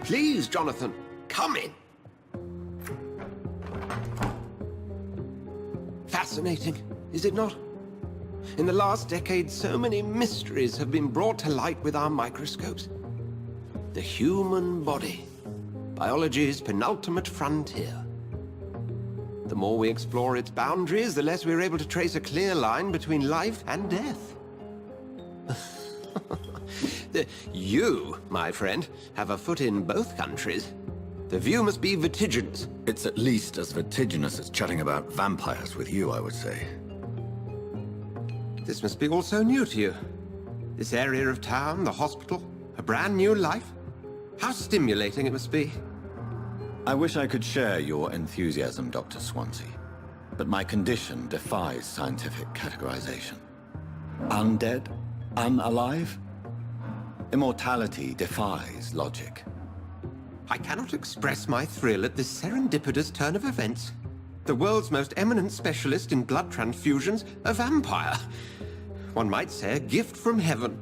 Please, Jonathan, come in. Fascinating, is it not? In the last decade, so many mysteries have been brought to light with our microscopes. The human body, biology's penultimate frontier. The more we explore its boundaries, the less we're able to trace a clear line between life and death. You, my friend, have a foot in both countries. The view must be vertiginous. It's at least as vertiginous as chatting about vampires with you, I would say. This must be all so new to you. This area of town, the hospital, a brand new life. How stimulating it must be. I wish I could share your enthusiasm, Dr. Swansea, but my condition defies scientific categorization. Undead? Unalive? Immortality defies logic. I cannot express my thrill at this serendipitous turn of events. The world's most eminent specialist in blood transfusions, a vampire. One might say a gift from heaven.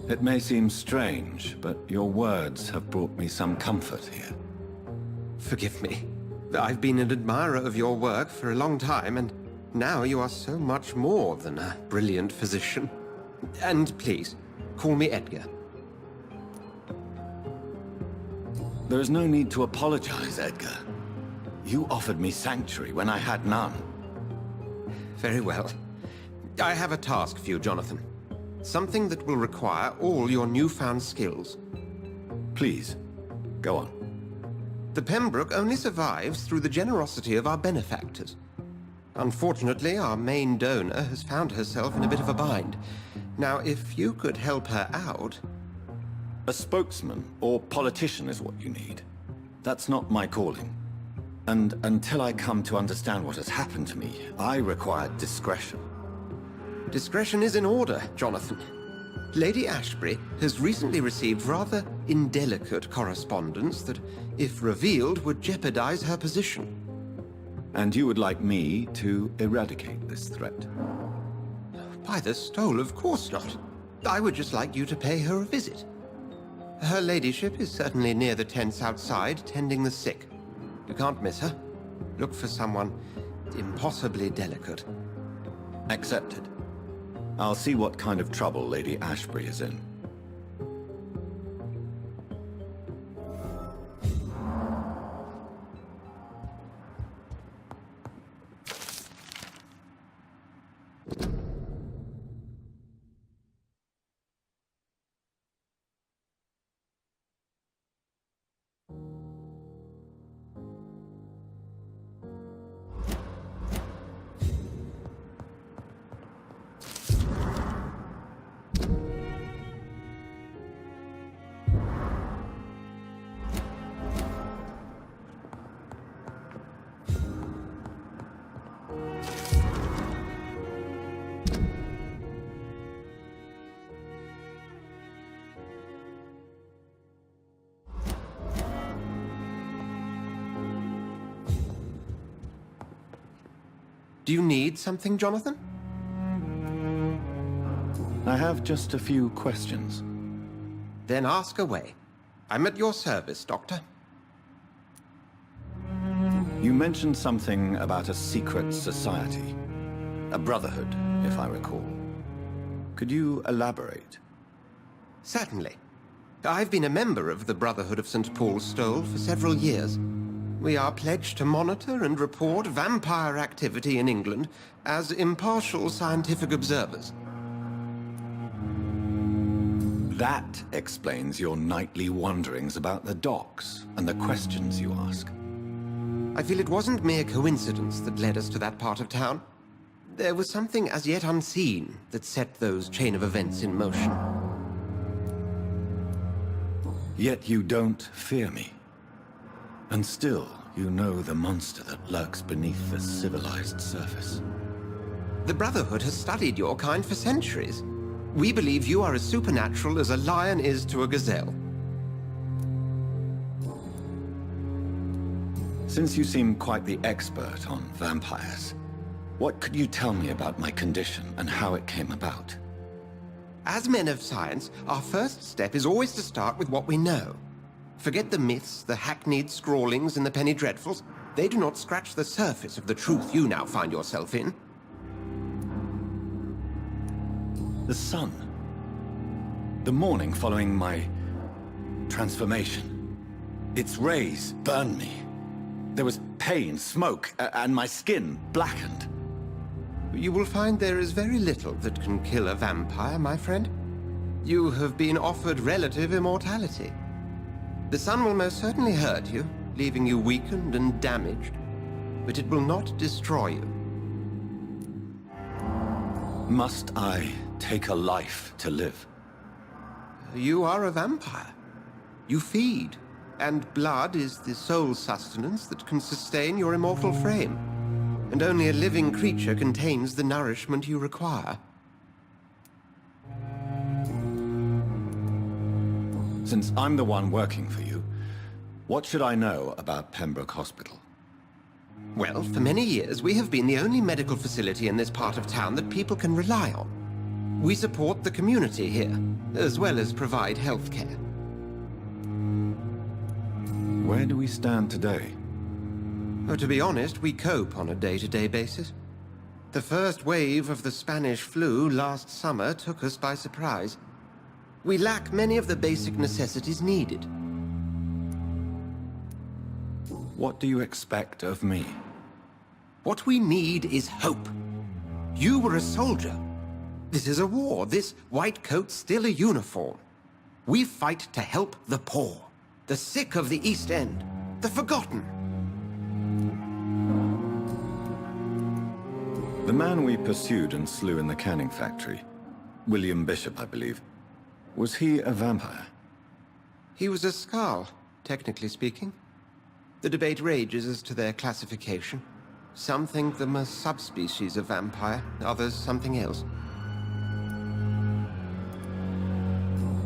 It may seem strange, but your words have brought me some comfort here. Forgive me. I've been an admirer of your work for a long time, and now you are so much more than a brilliant physician. And please, call me Edgar. There is no need to apologize, Edgar. You offered me sanctuary when I had none. Very well. I have a task for you, Jonathan. Something that will require all your newfound skills. Please, go on. The Pembroke only survives through the generosity of our benefactors. Unfortunately, our main donor has found herself in a bit of a bind. Now, if you could help her out... A spokesman or politician is what you need. That's not my calling. And until I come to understand what has happened to me, I require discretion. Discretion is in order, Jonathan. Lady Ashbury has recently received rather indelicate correspondence that, if revealed, would jeopardize her position. And you would like me to eradicate this threat? By the stole, of course not. I would just like you to pay her a visit. Her ladyship is certainly near the tents outside, tending the sick. You can't miss her. Look for someone impossibly delicate. Accepted. I'll see what kind of trouble Lady Ashbury is in. Do you need something, Jonathan? I have just a few questions. Then ask away. I'm at your service, Doctor. You mentioned something about a secret society. A brotherhood, if I recall. Could you elaborate? Certainly. I've been a member of the Brotherhood of St. Paul's Stole for several years. We are pledged to monitor and report vampire activity in England as impartial scientific observers. That explains your nightly wanderings about the docks and the questions you ask. I feel it wasn't mere coincidence that led us to that part of town. There was something as yet unseen that set those chain of events in motion. Yet you don't fear me. And still, you know the monster that lurks beneath the civilized surface. The Brotherhood has studied your kind for centuries. We believe you are as supernatural as a lion is to a gazelle. Since you seem quite the expert on vampires, what could you tell me about my condition and how it came about? As men of science, our first step is always to start with what we know. Forget the myths, the hackneyed scrawlings, and the penny dreadfuls. They do not scratch the surface of the truth you now find yourself in. The sun. The morning following my transformation. Its rays burned me. There was pain, smoke, and my skin blackened. You will find there is very little that can kill a vampire, my friend. You have been offered relative immortality. The sun will most certainly hurt you, leaving you weakened and damaged, but it will not destroy you. Must I take a life to live? You are a vampire. You feed, and blood is the sole sustenance that can sustain your immortal frame. And only a living creature contains the nourishment you require. Since I'm the one working for you, what should I know about Pembroke Hospital? Well, for many years, we have been the only medical facility in this part of town that people can rely on. We support the community here, as well as provide health care. Where do we stand today? Oh, to be honest, we cope on a day-to-day basis. The first wave of the Spanish flu last summer took us by surprise. We lack many of the basic necessities needed. What do you expect of me? What we need is hope. You were a soldier. This is a war. This white coat's still a uniform. We fight to help the poor, the sick of the East End, the forgotten. The man we pursued and slew in the canning factory, William Bishop, I believe, was he a vampire? He was a Skald, technically speaking. The debate rages as to their classification. Some think them a subspecies of vampire, others something else.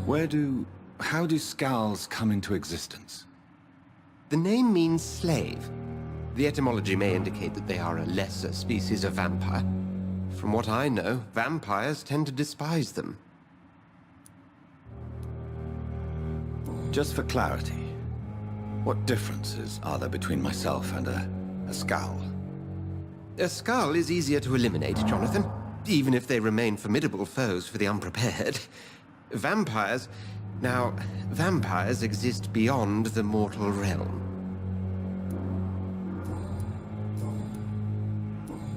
How do Skalds come into existence? The name means slave. The etymology may indicate that they are a lesser species of vampire. From what I know, vampires tend to despise them. Just for clarity, what differences are there between myself and a Skald? A Skald is easier to eliminate, Jonathan, even if they remain formidable foes for the unprepared. Vampires... Now, vampires exist beyond the mortal realm.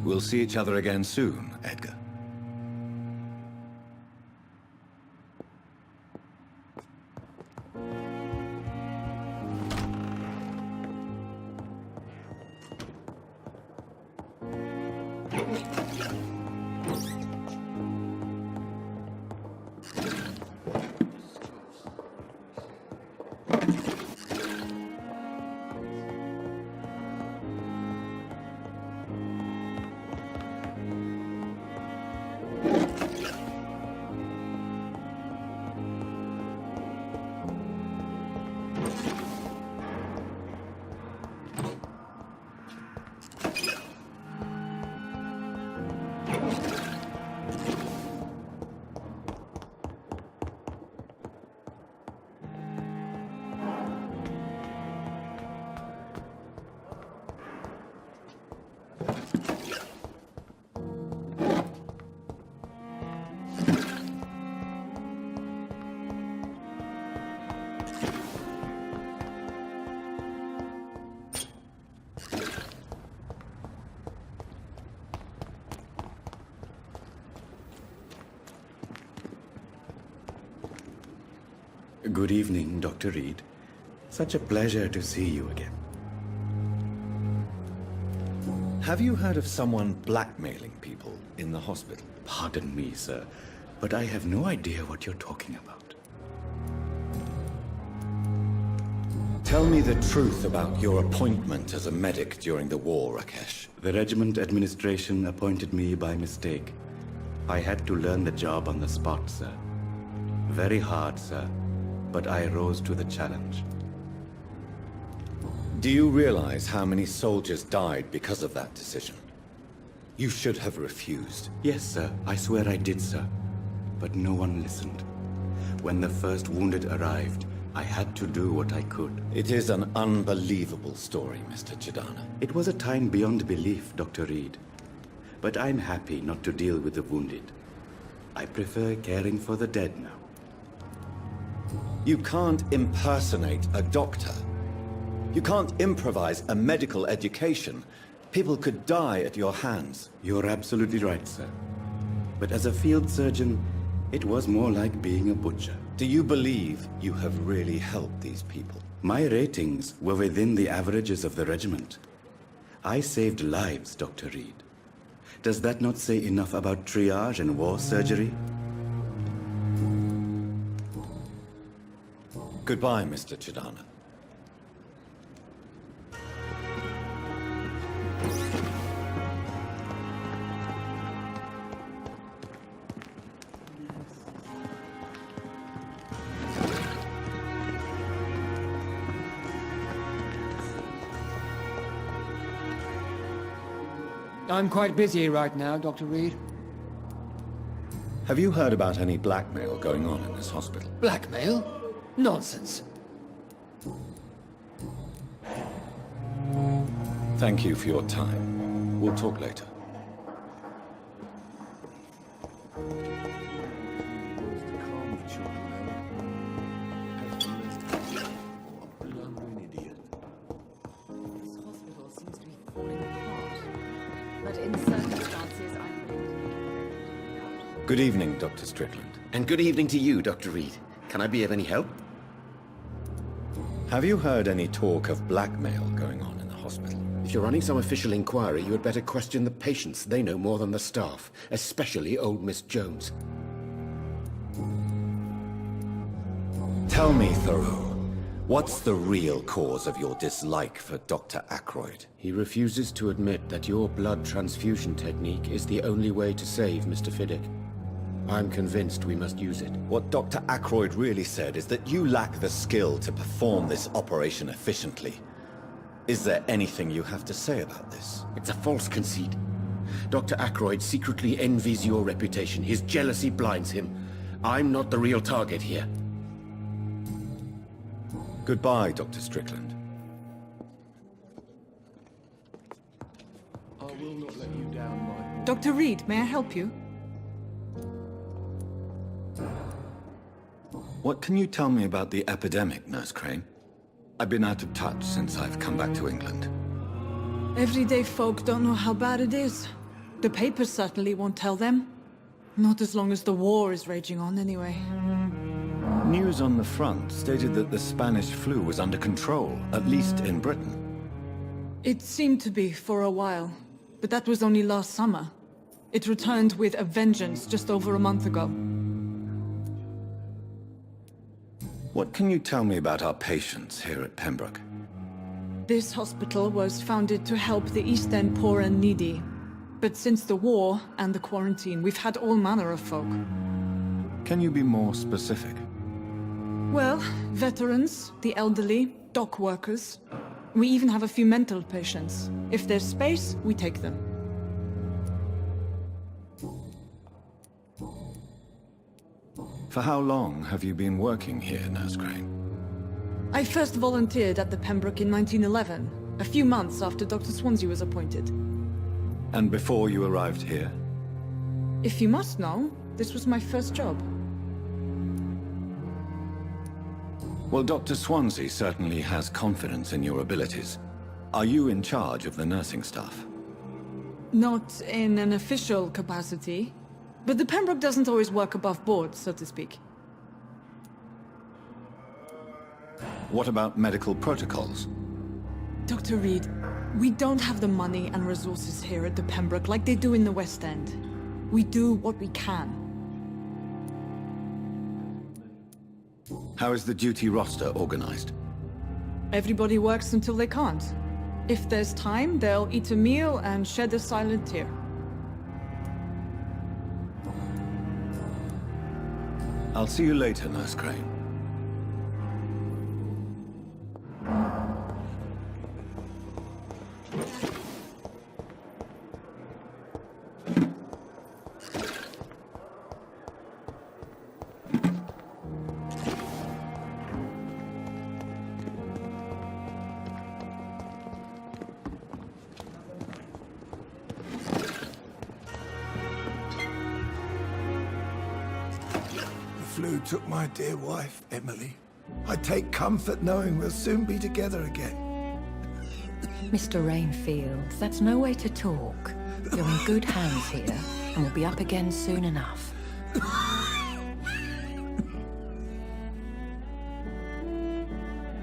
We'll see each other again soon, Edgar. Good evening, Dr. Reed. Such a pleasure to see you again. Have you heard of someone blackmailing people in the hospital? Pardon me, sir, but I have no idea what you're talking about. Tell me the truth about your appointment as a medic during the war, Rakesh. The regiment administration appointed me by mistake. I had to learn the job on the spot, sir. Very hard, sir, but I rose to the challenge. Do you realize how many soldiers died because of that decision? You should have refused. Yes, sir. I swear I did, sir. but no one listened. When the first wounded arrived, I had to do what I could. It is an unbelievable story, Mr. Chidana. It was a time beyond belief, Dr. Reed. But I'm happy not to deal with the wounded. I prefer caring for the dead now. You can't impersonate a doctor. You can't improvise a medical education. People could die at your hands. You're absolutely right, sir. But as a field surgeon, it was more like being a butcher. Do you believe you have really helped these people? My ratings were within the averages of the regiment. I saved lives, Dr. Reed. Does that not say enough about triage and war surgery? Goodbye, Mr. Chidana. I'm quite busy right now, Dr. Reed. Have you heard about any blackmail going on in this hospital? Blackmail? Nonsense. Thank you for your time. We'll talk later. Good evening, Dr. Strickland. And good evening to you, Dr. Reed. Can I be of any help? Have you heard any talk of blackmail going on in the hospital? If you're running some official inquiry, you had better question the patients. They know more than the staff, especially old Miss Jones. Tell me, Thoreau, what's the real cause of your dislike for Dr. Ackroyd? He refuses to admit that your blood transfusion technique is the only way to save Mr. Fiddick. I'm convinced we must use it. What Dr. Ackroyd really said is that you lack the skill to perform this operation efficiently. Is there anything you have to say about this? It's a false conceit. Dr. Ackroyd secretly envies your reputation. His jealousy blinds him. I'm not the real target here. Goodbye, Dr. Strickland. I will not let you down, my... Dr. Reed, may I help you? What can you tell me about the epidemic, Nurse Crane? I've been out of touch since I've come back to England. Everyday folk don't know how bad it is. The papers certainly won't tell them. Not as long as the war is raging on, anyway. News on the front stated that the Spanish flu was under control, at least in Britain. It seemed to be for a while, but that was only last summer. It returned with a vengeance just over a month ago. What can you tell me about our patients here at Pembroke? This hospital was founded to help the East End poor and needy. But since the war and the quarantine, we've had all manner of folk. Can you be more specific? Well, veterans, the elderly, dock workers. We even have a few mental patients. If there's space, we take them. For how long have you been working here, Nurse Crane? I first volunteered at the Pembroke in 1911, a few months after Dr. Swansea was appointed. And before you arrived here? If you must know, this was my first job. Well, Dr. Swansea certainly has confidence in your abilities. Are you in charge of the nursing staff? Not in an official capacity, but the Pembroke doesn't always work above board, so to speak. What about medical protocols? Dr. Reed, we don't have the money and resources here at the Pembroke like they do in the West End. We do what we can. How is the duty roster organized? Everybody works until they can't. If there's time, they'll eat a meal and shed a silent tear. I'll see you later, Nurse Crane. flu took my dear wife, Emily. I take comfort knowing we'll soon be together again. Mr. Rainfield, that's no way to talk. You're in good hands here, and we'll be up again soon enough.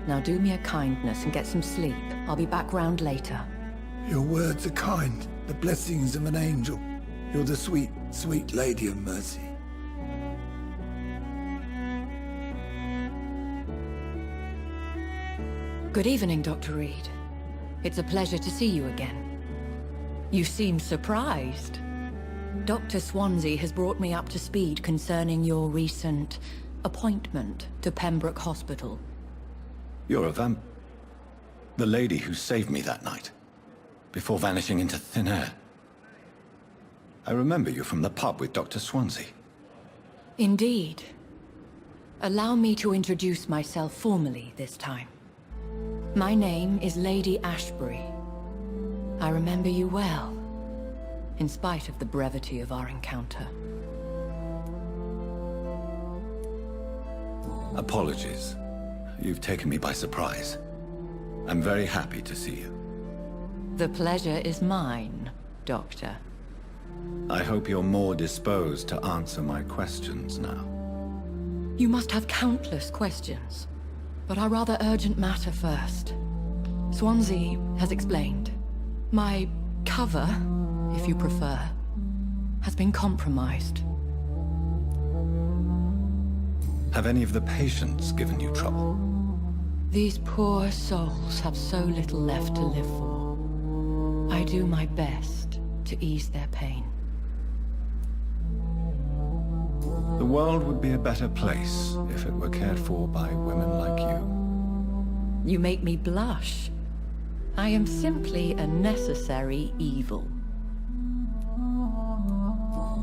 Now do me a kindness and get some sleep. I'll be back round later. Your words are kind, the blessings of an angel. You're the sweet, sweet Lady of Mercy. Good evening, Dr. Reed. It's a pleasure to see you again. You seem surprised. Dr. Swansea has brought me up to speed concerning your recent appointment to Pembroke Hospital. You're a the lady who saved me that night, before vanishing into thin air. I remember you from the pub with Dr. Swansea. Indeed. Allow me to introduce myself formally this time. My name is Lady Ashbury. I remember you well, in spite of the brevity of our encounter. Apologies. You've taken me by surprise. I'm very happy to see you. The pleasure is mine, Doctor. I hope you're more disposed to answer my questions now. You must have countless questions, but our rather urgent matter first. Swansea has explained. My cover, if you prefer, has been compromised. Have any of the patients given you trouble? These poor souls have so little left to live for. I do my best to ease their pain. The world would be a better place if it were cared for by women like you. You make me blush. I am simply a necessary evil.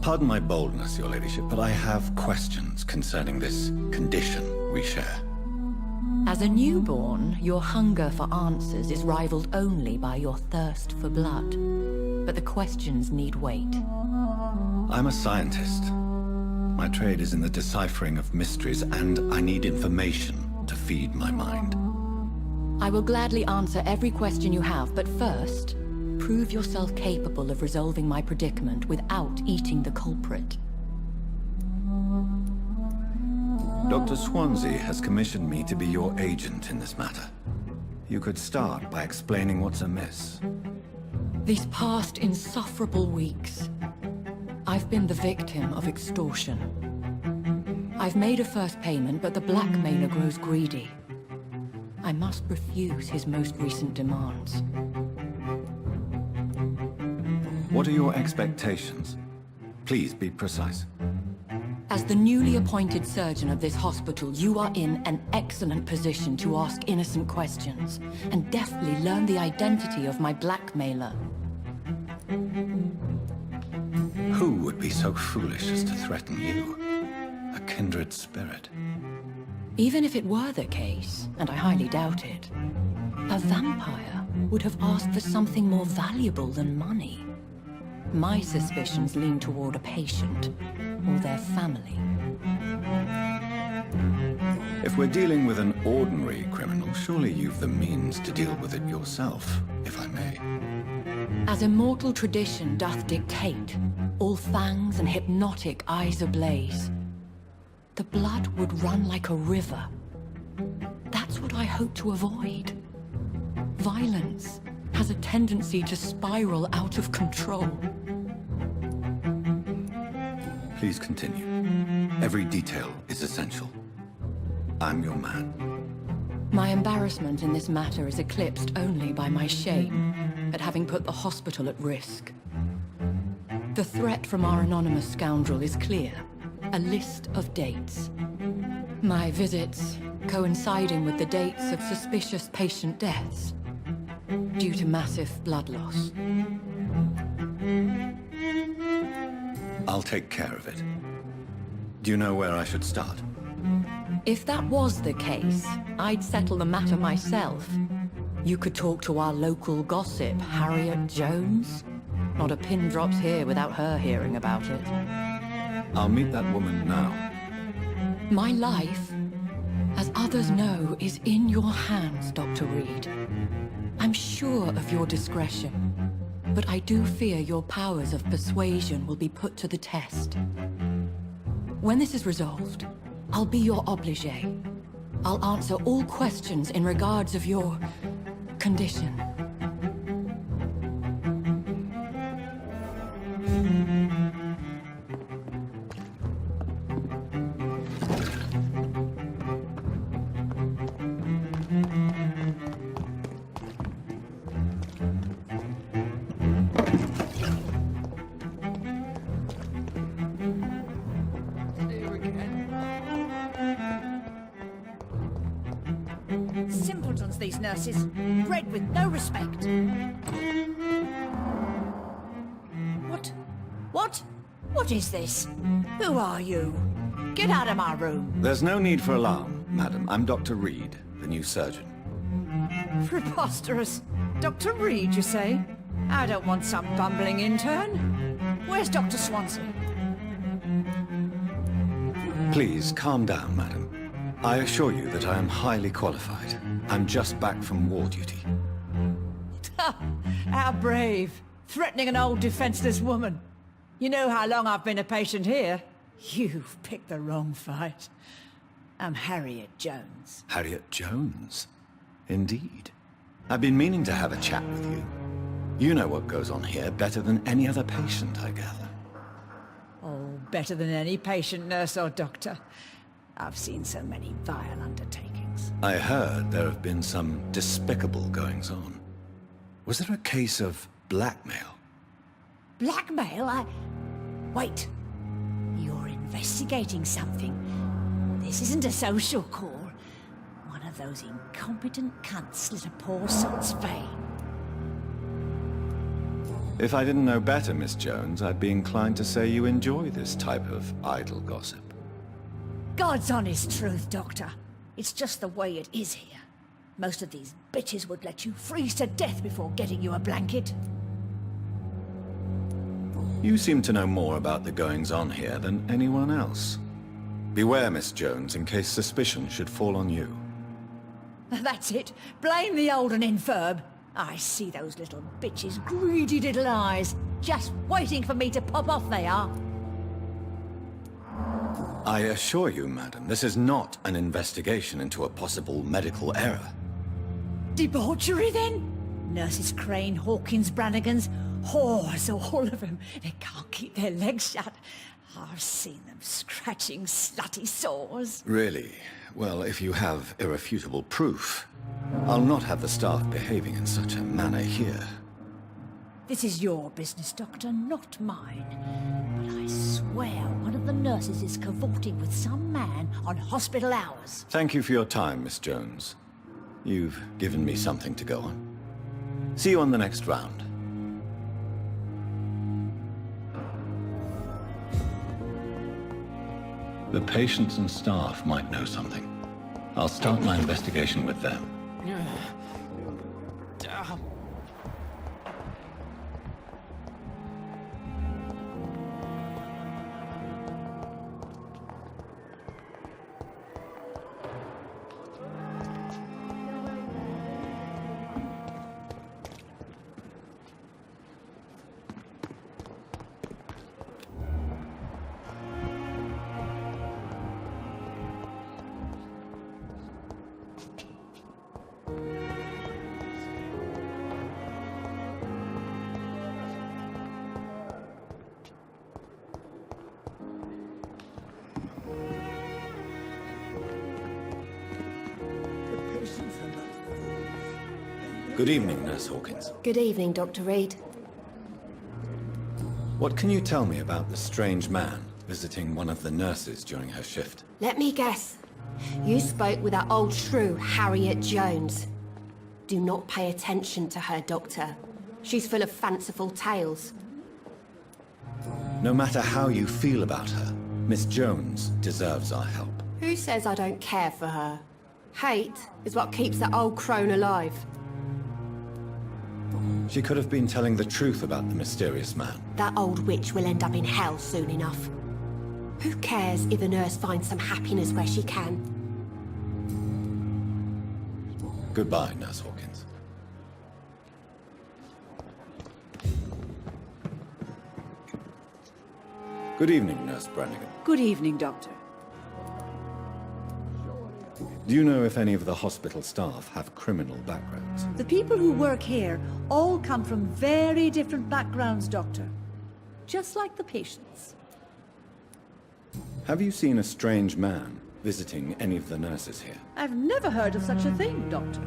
Pardon my boldness, Your Ladyship, but I have questions concerning this condition we share. As a newborn, your hunger for answers is rivaled only by your thirst for blood. But the questions need wait. I'm a scientist. My trade is in the deciphering of mysteries, and I need information to feed my mind. I will gladly answer every question you have, but first, prove yourself capable of resolving my predicament without eating the culprit. Dr. Swansea has commissioned me to be your agent in this matter. You could start by explaining what's amiss. These past insufferable weeks, I've been the victim of extortion. I've made a first payment, but the blackmailer grows greedy. I must refuse his most recent demands. What are your expectations? Please be precise. As the newly appointed surgeon of this hospital, you are in an excellent position to ask innocent questions and deftly learn the identity of my blackmailer. Who would be so foolish as to threaten you? A kindred spirit. Even if it were the case, and I highly doubt it, a vampire would have asked for something more valuable than money. My suspicions lean toward a patient or their family. If we're dealing with an ordinary criminal, surely you've the means to deal with it yourself, if I may. As immortal tradition doth dictate, all fangs and hypnotic eyes ablaze, the blood would run like a river. That's what I hope to avoid. Violence has a tendency to spiral out of control. Please continue. Every detail is essential. I'm your man. My embarrassment in this matter is eclipsed only by my shame at having put the hospital at risk. The threat from our anonymous scoundrel is clear. A list of dates. My visits coinciding with the dates of suspicious patient deaths due to massive blood loss. I'll take care of it. Do you know where I should start? If that was the case, I'd settle the matter myself. You could talk to our local gossip, Harriet Jones. Not a pin drops here without her hearing about it. I'll meet that woman now. My life, as others know, is in your hands, Dr. Reed. I'm sure of your discretion, but I do fear your powers of persuasion will be put to the test. When this is resolved, I'll be your obligé. I'll answer all questions in regards of your condition. Simpletons, these nurses. Bred with no respect. What is this? Who are you? Get out of my room. There's no need for alarm, madam. I'm Dr. Reed, the new surgeon. Preposterous. Dr. Reed, you say? I don't want some bumbling intern. Where's Dr. Swansea? Please, calm down, madam. I assure you that I am highly qualified. I'm just back from war duty. How brave. Threatening an old defenseless woman. You know how long I've been a patient here? You've picked the wrong fight. I'm Harriet Jones. Harriet Jones? Indeed. I've been meaning to have a chat with you. You know what goes on here better than any other patient, I gather. Oh, better than any patient, nurse or doctor. I've seen so many vile undertakings. I heard there have been some despicable goings-on. Was there a case of blackmail? Blackmail? Wait. You're investigating something. This isn't a social call. One of those incompetent cunts slit a poor salt's vein. If I didn't know better, Miss Jones, I'd be inclined to say you enjoy this type of idle gossip. God's honest truth, Doctor. It's just the way it is here. Most of these bitches would let you freeze to death before getting you a blanket. You seem to know more about the goings-on here than anyone else. Beware, Miss Jones, in case suspicion should fall on you. That's it. Blame the old and infirm. I see those little bitches' greedy little eyes. Just waiting for me to pop off they are. I assure you, madam, this is not an investigation into a possible medical error. Debauchery, then? Nurses Crane, Hawkins, Brannigans, whores, all of them. They can't keep their legs shut. I've seen them scratching slutty sores. Really? Well, if you have irrefutable proof, I'll not have the staff behaving in such a manner here. This is your business, Doctor, not mine. But I swear one of the nurses is cavorting with some man on hospital hours. Thank you for your time, Miss Jones. You've given me something to go on. See you on the next round. The patients and staff might know something. I'll start my investigation with them. Good evening, Nurse Hawkins. Good evening, Dr. Reed. What can you tell me about the strange man visiting one of the nurses during her shift? Let me guess. You spoke with that old shrew, Harriet Jones. Do not pay attention to her, Doctor. She's full of fanciful tales. No matter how you feel about her, Miss Jones deserves our help. Who says I don't care for her? Hate is what keeps that old crone alive. She could have been telling the truth about the mysterious man. That old witch will end up in hell soon enough. Who cares if a nurse finds some happiness where she can? Goodbye, Nurse Hawkins. Good evening, Nurse Brannigan. Good evening, Doctor. Do you know if any of the hospital staff have criminal backgrounds? The people who work here all come from very different backgrounds, Doctor. Just like the patients. Have you seen a strange man visiting any of the nurses here? I've never heard of such a thing, Doctor.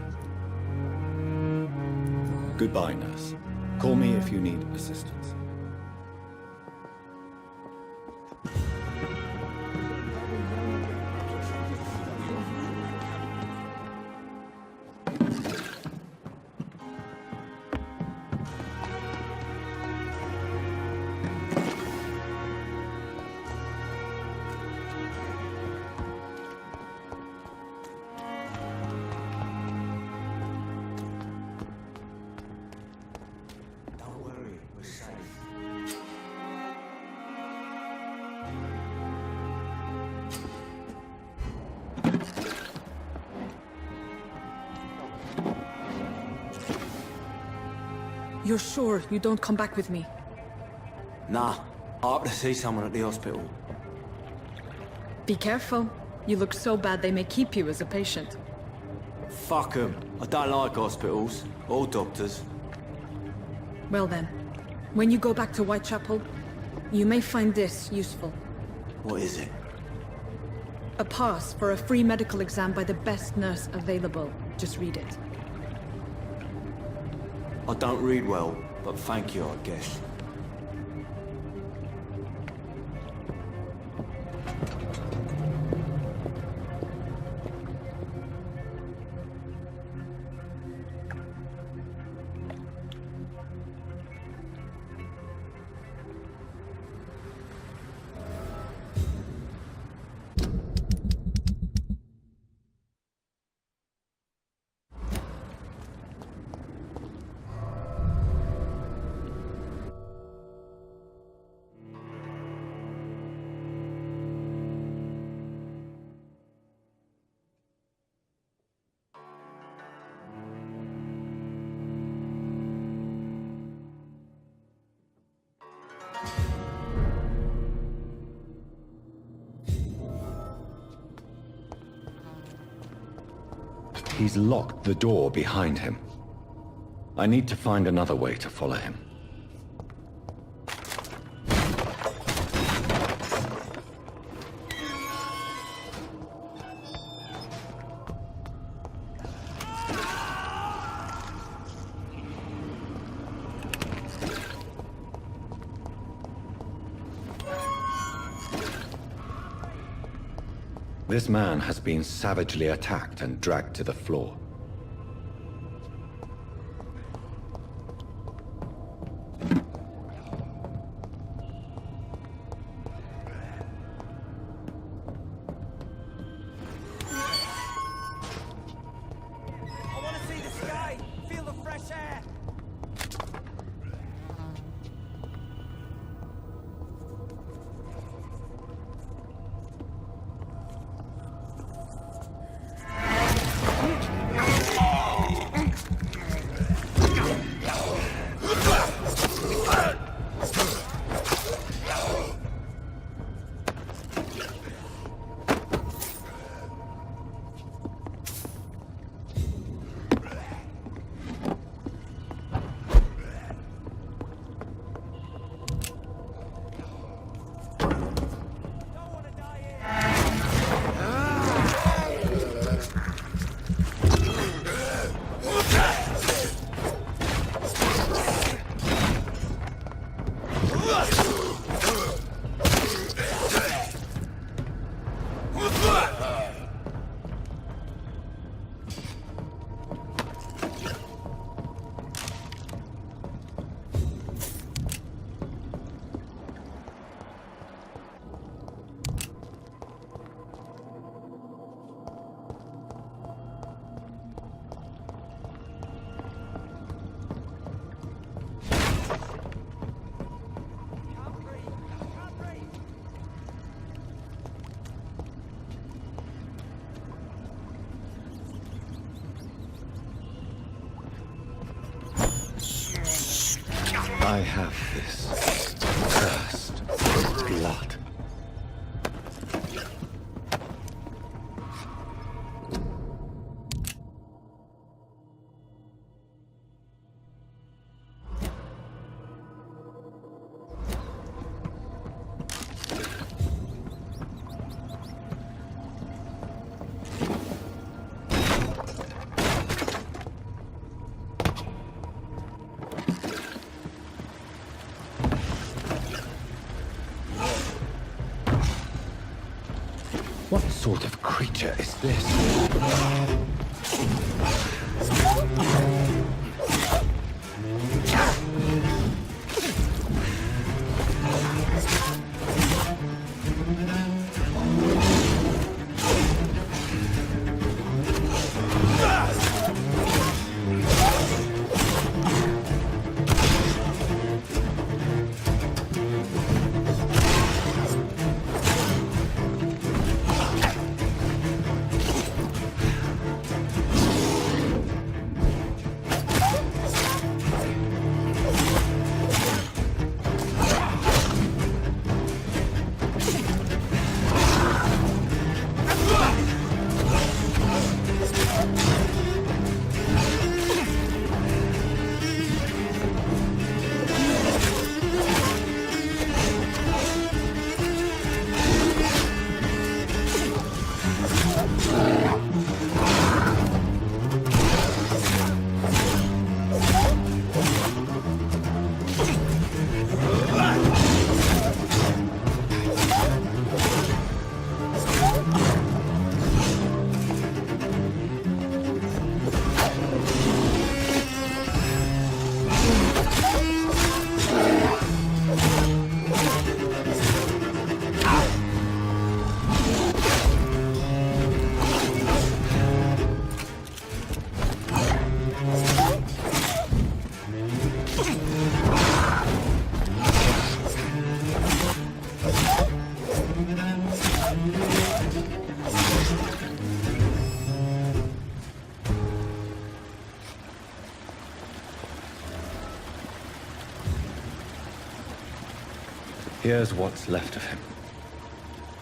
Goodbye, nurse. Call me if you need assistance. You're sure you don't come back with me? Nah, I have to see someone at the hospital. Be careful. You look so bad they may keep you as a patient. Fuck 'em. I don't like hospitals, or doctors. Well then, when you go back to Whitechapel, you may find this useful. What is it? A pass for a free medical exam by the best nurse available. Just read it. I don't read well, but thank you, I guess. He's locked the door behind him. I need to find another way to follow him. This man has been savagely attacked and dragged to the floor. I want to see the sky, feel the fresh air. I have this cursed blood. What sort of creature is this? Here's what's left of him.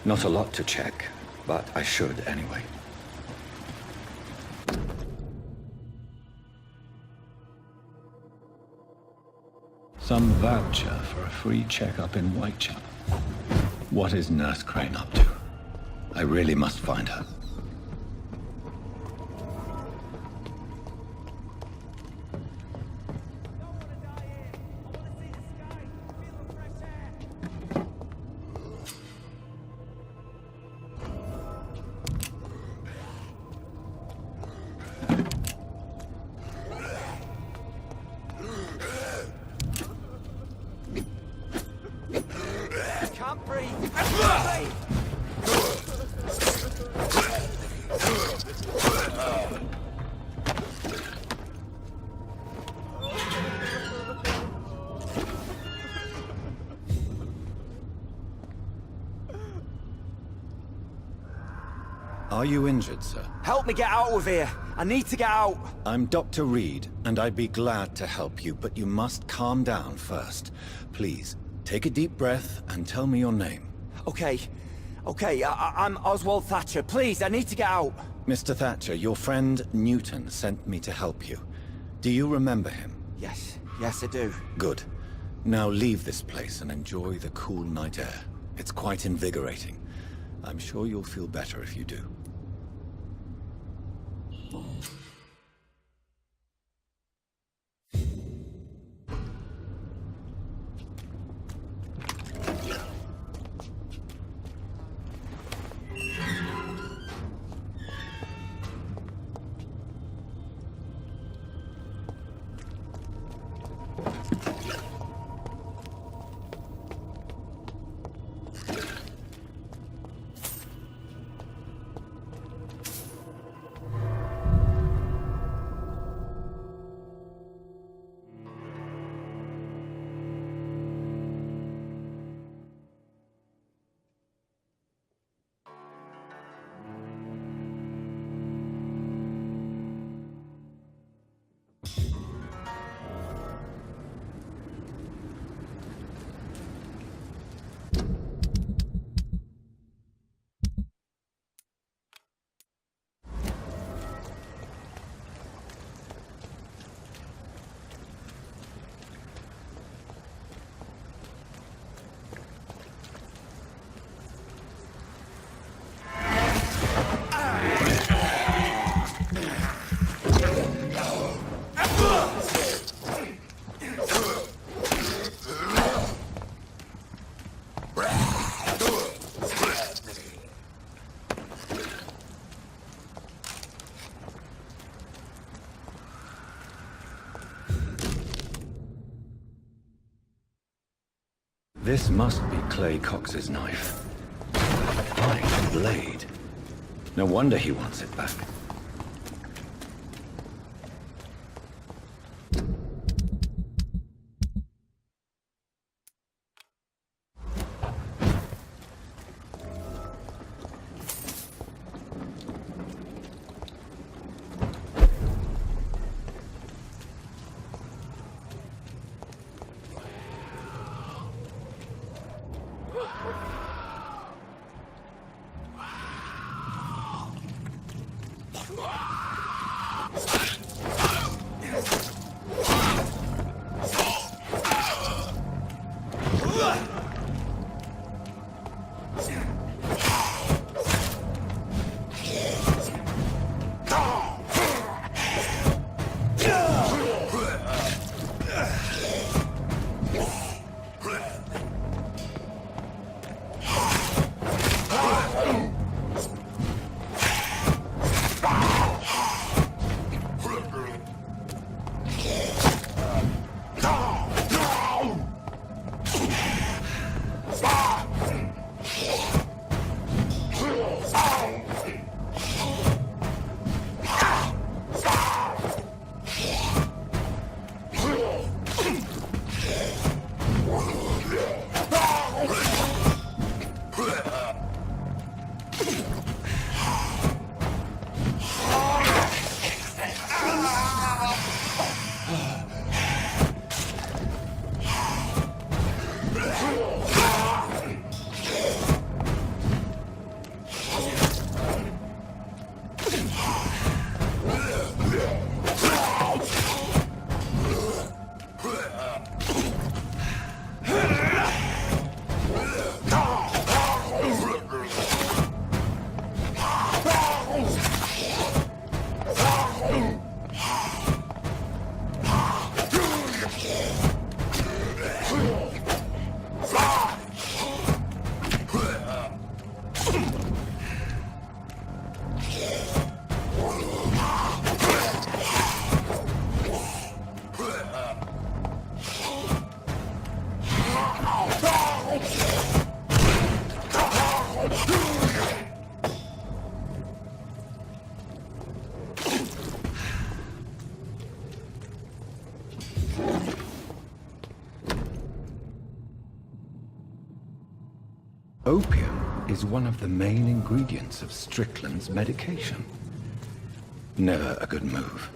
Not a lot to check, but I should anyway. Some voucher for a free checkup in Whitechapel. What is Nurse Crane up to? I really must find her. Are you injured, sir? Help me get out of here. I need to get out. I'm Dr. Reed, and I'd be glad to help you, but you must calm down first. Please, take a deep breath and tell me your name. Okay. I'm Oswald Thatcher. Please, I need to get out. Mr. Thatcher, your friend Newton sent me to help you. Do you remember him? Yes, I do. Good. Now leave this place and enjoy the cool night air. It's quite invigorating. I'm sure you'll feel better if you do. This must be Clay Cox's knife. Fine blade. No wonder he wants it back. Opium is one of the main ingredients of Strickland's medication. Never a good move.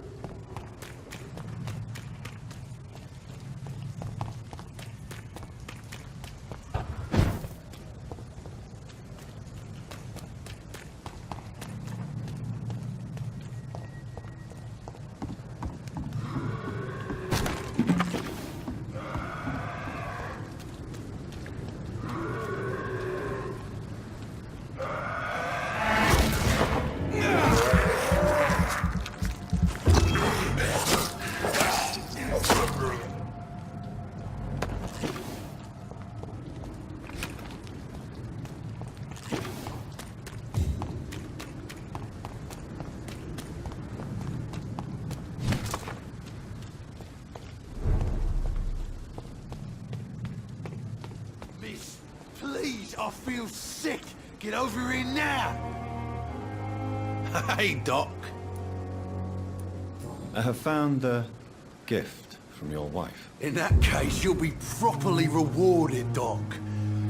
Please, I feel sick. Get over here now. Hey, Doc. I have found the gift from your wife. In that case, you'll be properly rewarded, Doc.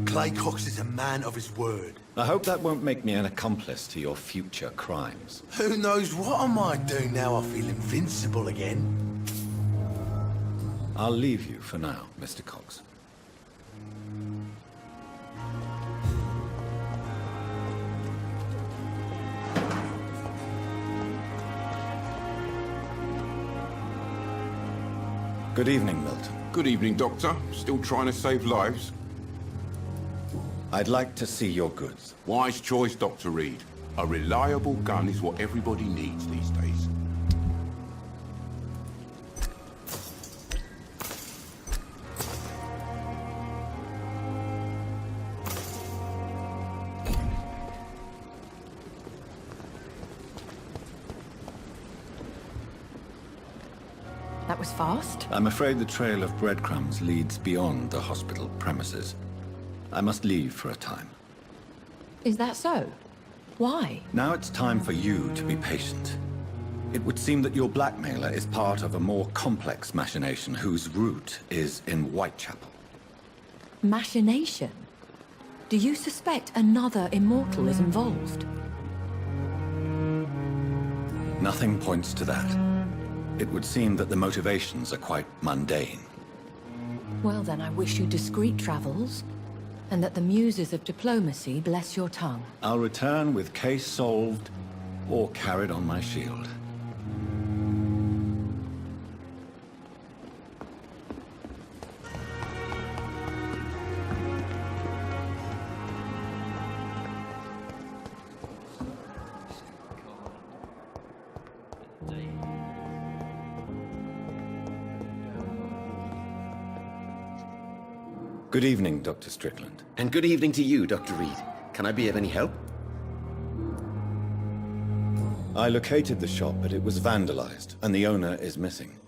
Clay Cox is a man of his word. I hope that won't make me an accomplice to your future crimes. Who knows what I might do now I feel invincible again. I'll leave you for now, Mr. Cox. Good evening, Milton. Good evening, Doctor. Still trying to save lives? I'd like to see your goods. Wise choice, Dr. Reed. A reliable gun is what everybody needs these days. That was fast. I'm afraid the trail of breadcrumbs leads beyond the hospital premises. I must leave for a time. Is that so? Why? Now it's time for you to be patient. It would seem that your blackmailer is part of a more complex machination whose root is in Whitechapel. Machination? Do you suspect another immortal is involved? Nothing points to that. It would seem that the motivations are quite mundane. Well then, I wish you discreet travels, and that the muses of diplomacy bless your tongue. I'll return with case solved, or carried on my shield. Good evening, Dr. Strickland. And good evening to you, Dr. Reed. Can I be of any help? I located the shop, but it was vandalized, and the owner is missing.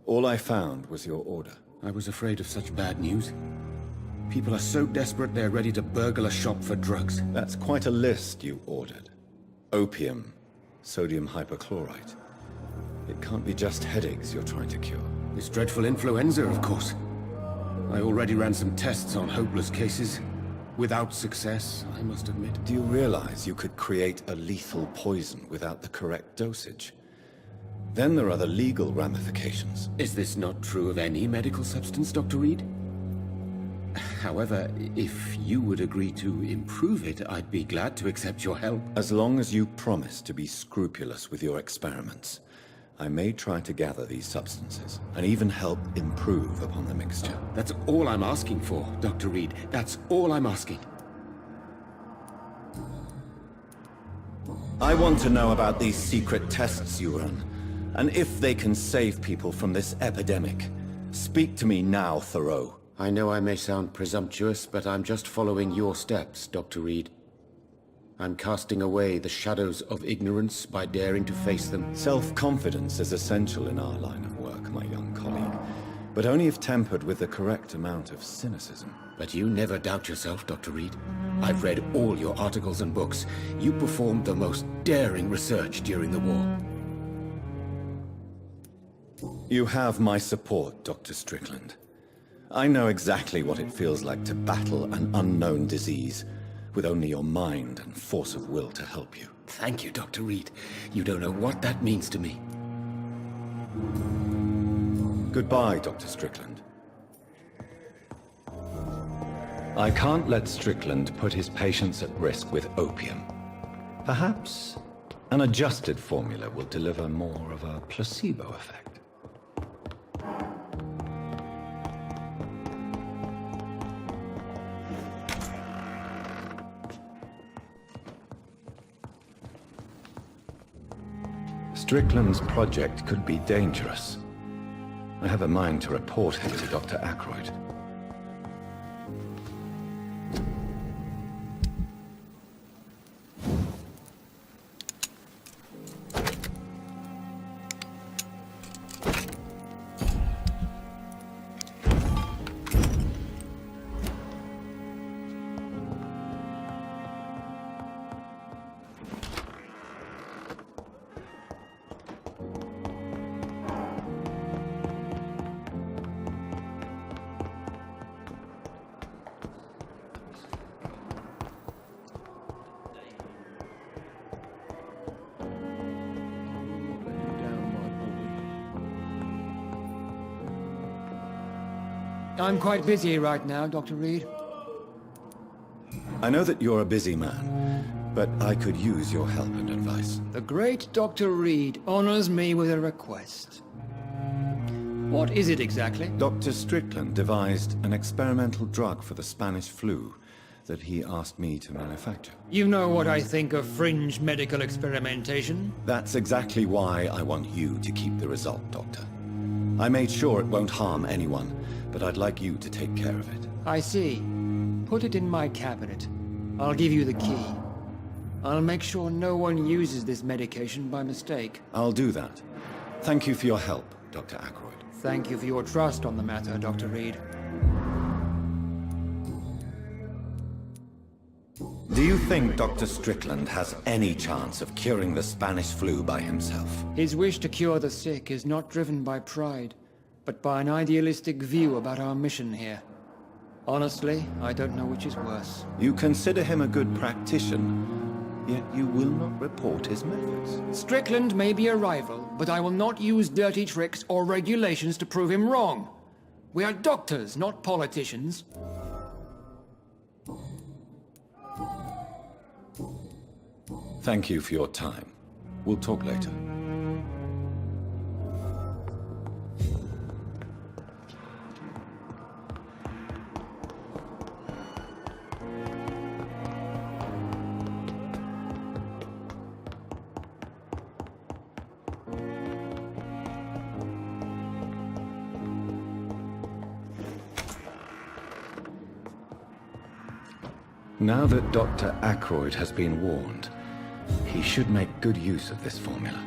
All I found was your order. I was afraid of such bad news. People are so desperate they're ready to burgle a shop for drugs. That's quite a list you ordered. Opium, sodium hypochlorite. It can't be just headaches you're trying to cure. This dreadful influenza, of course. I already ran some tests on hopeless cases. Without success, I must admit. Do you realize you could create a lethal poison without the correct dosage? Then there are the legal ramifications. Is this not true of any medical substance, Dr. Reed? However, if you would agree to improve it, I'd be glad to accept your help. As long as you promise to be scrupulous with your experiments, I may try to gather these substances, and even help improve upon the mixture. That's all I'm asking for, Dr. Reed. That's all I'm asking. I want to know about these secret tests you run, and if they can save people from this epidemic. Speak to me now, Thoreau. I know I may sound presumptuous, but I'm just following your steps, Dr. Reed. I'm casting away the shadows of ignorance by daring to face them. Self-confidence is essential in our line of work, my young colleague, but only if tempered with the correct amount of cynicism. But you never doubt yourself, Dr. Reed. I've read all your articles and books. You performed the most daring research during the war. You have my support, Dr. Strickland. I know exactly what it feels like to battle an unknown disease, with only your mind and force of will to help you. Thank you, Dr. Reed. You don't know what that means to me. Goodbye, Dr. Strickland. I can't let Strickland put his patients at risk with opium. Perhaps an adjusted formula will deliver more of a placebo effect. Strickland's project could be dangerous. I have a mind to report him to Dr. Ackroyd. I'm quite busy right now, Dr. Reed. I know that you're a busy man, but I could use your help and advice. The great Dr. Reed honors me with a request. What is it exactly? Dr. Strickland devised an experimental drug for the Spanish flu that he asked me to manufacture. You know what I think of fringe medical experimentation? That's exactly why I want you to keep the result, Doctor. I made sure it won't harm anyone, but I'd like you to take care of it. I see. Put it in my cabinet. I'll give you the key. I'll make sure no one uses this medication by mistake. I'll do that. Thank you for your help, Dr. Ackroyd. Thank you for your trust on the matter, Dr. Reed. think Dr. Strickland has any chance of curing the Spanish flu by himself? His wish to cure the sick is not driven by pride, but by an idealistic view about our mission here. Honestly, I don't know which is worse. You consider him a good practitioner, yet you will not report his methods. Strickland may be a rival, but I will not use dirty tricks or regulations to prove him wrong. We are doctors, not politicians. Thank you for your time. We'll talk later. Now that Dr. Ackroyd has been warned, he should make good use of this formula.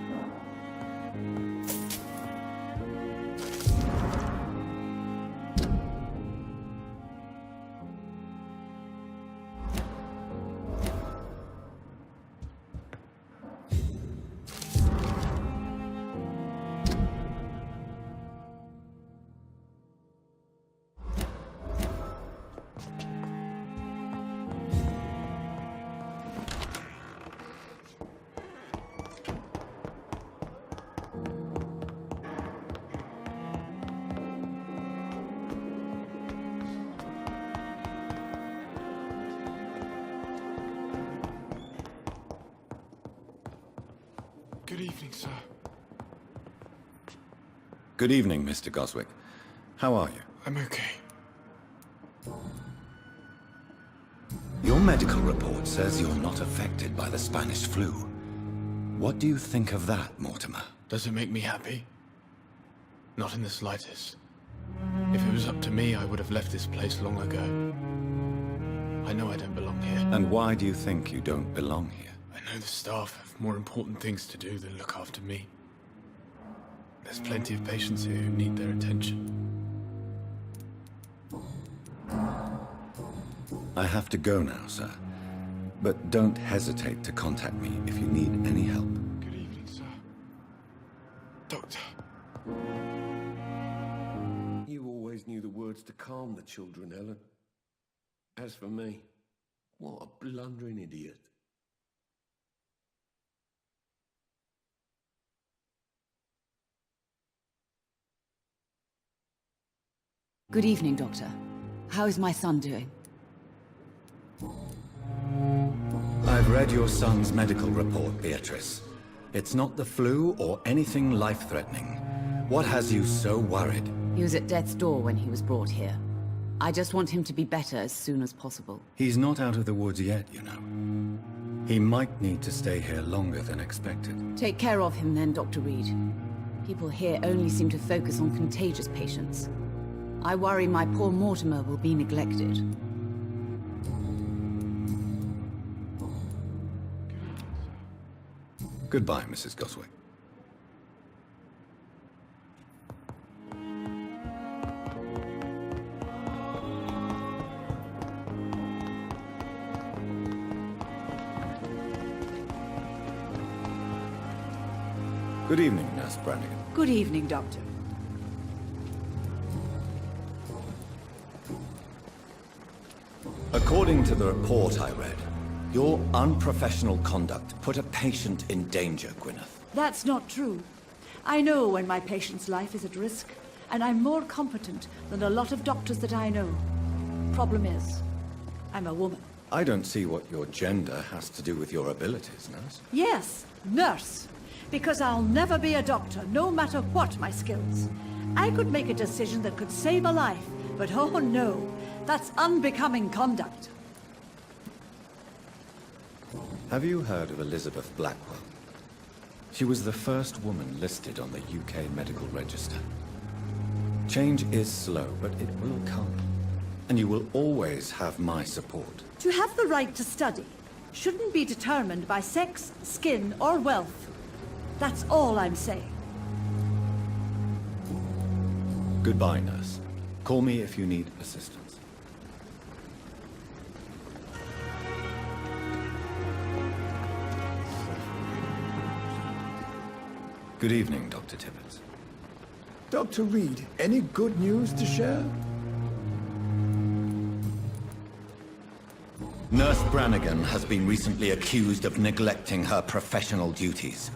Good evening, sir. Good evening, Mr. Goswick. How are you? I'm okay. Your medical report says you're not affected by the Spanish flu. What do you think of that, Mortimer? Does it make me happy? Not in the slightest. If it was up to me, I would have left this place long ago. I know I don't belong here. And why do you think you don't belong here? I know the staff have more important things to do than look after me. There's plenty of patients here who need their attention. I have to go now, sir. But don't hesitate to contact me if you need any help. Good evening, sir. Doctor. You always knew the words to calm the children, Ellen. As for me, what a blundering idiot. Good evening, Doctor. How is my son doing? I've read your son's medical report, Beatrice. It's not the flu or anything life-threatening. What has you so worried? He was at death's door when he was brought here. I just want him to be better as soon as possible. He's not out of the woods yet, you know. He might need to stay here longer than expected. Take care of him then, Dr. Reed. People here only seem to focus on contagious patients. I worry my poor Mortimer will be neglected. Goodbye, Mrs. Goswick. Good evening, Nurse Brannigan. Good evening, Doctor. According to the report I read, your unprofessional conduct put a patient in danger, Gwyneth. That's not true. I know when my patient's life is at risk, and I'm more competent than a lot of doctors that I know. Problem is, I'm a woman. I don't see what your gender has to do with your abilities, Nurse. Yes, nurse. Because I'll never be a doctor, no matter what my skills. I could make a decision that could save a life, but oh no, that's unbecoming conduct. Have you heard of Elizabeth Blackwell? She was the first woman listed on the UK Medical Register. Change is slow, but it will come. And you will always have my support. To have the right to study shouldn't be determined by sex, skin, or wealth. That's all I'm saying. Goodbye, nurse. Call me if you need assistance. Good evening, Dr. Tibbets. Dr. Reed, any good news to share? Nurse Brannigan has been recently accused of neglecting her professional duties.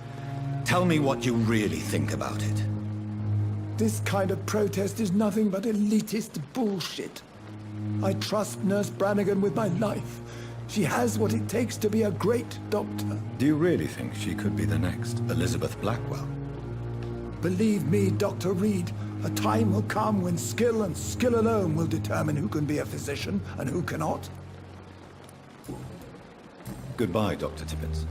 Tell me what you really think about it. This kind of protest is nothing but elitist bullshit. I trust Nurse Brannigan with my life. She has what it takes to be a great doctor. Do you really think she could be the next Elizabeth Blackwell? Believe me, Dr. Reed, a time will come when skill and skill alone will determine who can be a physician and who cannot. Goodbye, Dr. Tibbets.